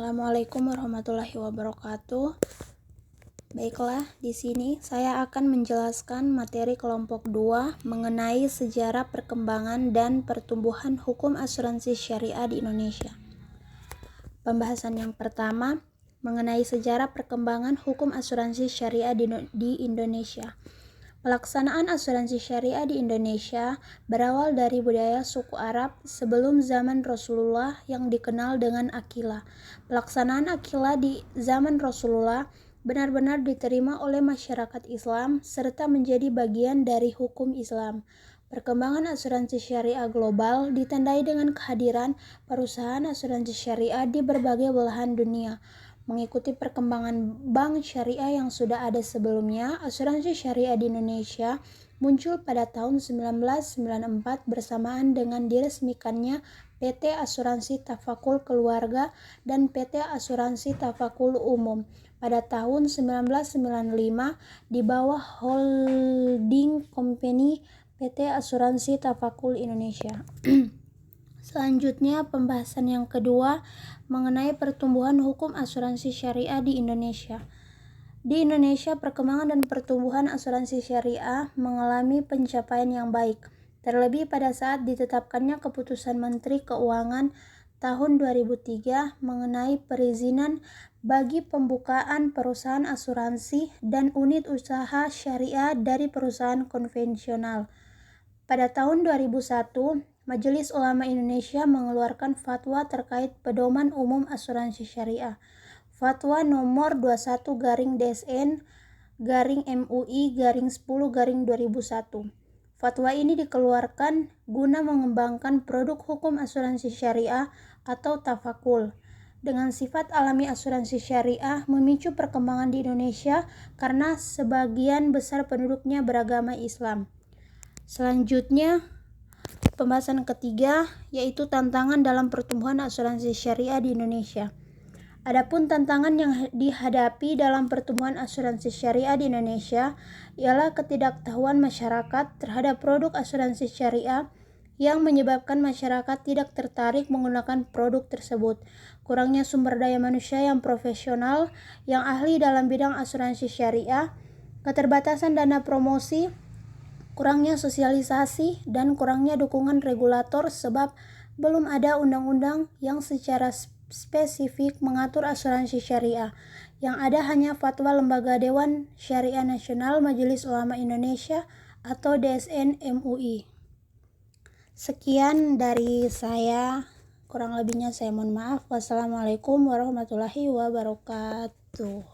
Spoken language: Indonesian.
Assalamualaikum warahmatullahi wabarakatuh. Baiklah, di sini saya akan menjelaskan materi kelompok 2 mengenai sejarah perkembangan dan pertumbuhan hukum asuransi syariah di Indonesia. Pembahasan yang pertama mengenai sejarah perkembangan hukum asuransi syariah di Indonesia. Pelaksanaan asuransi syariah di Indonesia berawal dari budaya suku Arab sebelum zaman Rasulullah yang dikenal dengan akilah. Pelaksanaan akilah di zaman Rasulullah benar-benar diterima oleh masyarakat Islam serta menjadi bagian dari hukum Islam. Perkembangan asuransi syariah global ditandai dengan kehadiran perusahaan asuransi syariah di berbagai belahan dunia. Mengikuti perkembangan bank syariah yang sudah ada sebelumnya, asuransi syariah di Indonesia muncul pada tahun 1994 bersamaan dengan diresmikannya PT Asuransi Tafakul Keluarga dan PT Asuransi Tafakul Umum pada tahun 1995 di bawah holding company PT Asuransi Tafakul Indonesia. Selanjutnya, pembahasan yang kedua mengenai pertumbuhan hukum asuransi syariah di Indonesia. Di Indonesia, perkembangan dan pertumbuhan asuransi syariah mengalami pencapaian yang baik, terlebih pada saat ditetapkannya Keputusan Menteri Keuangan tahun 2003 mengenai perizinan bagi pembukaan perusahaan asuransi dan unit usaha syariah dari perusahaan konvensional. Pada tahun 2001, Majelis Ulama Indonesia mengeluarkan fatwa terkait pedoman umum asuransi syariah. Fatwa nomor 21-DSN-MUI-10-2001. Fatwa ini dikeluarkan guna mengembangkan produk hukum asuransi syariah atau tafakul. Dengan sifat alami asuransi syariah memicu perkembangan di Indonesia karena sebagian besar penduduknya beragama Islam. Selanjutnya, pembahasan ketiga yaitu tantangan dalam pertumbuhan asuransi syariah di Indonesia. Adapun tantangan yang dihadapi dalam pertumbuhan asuransi syariah di Indonesia ialah ketidaktahuan masyarakat terhadap produk asuransi syariah yang menyebabkan masyarakat tidak tertarik menggunakan produk tersebut. Kurangnya sumber daya manusia yang profesional yang ahli dalam bidang asuransi syariah, keterbatasan dana promosi, kurangnya sosialisasi, dan kurangnya dukungan regulator sebab belum ada undang-undang yang secara spesifik mengatur asuransi syariah. Yang ada hanya fatwa Lembaga Dewan Syariah Nasional Majelis Ulama Indonesia atau DSN MUI. Sekian dari saya, kurang lebihnya saya mohon maaf. Wassalamualaikum warahmatullahi wabarakatuh.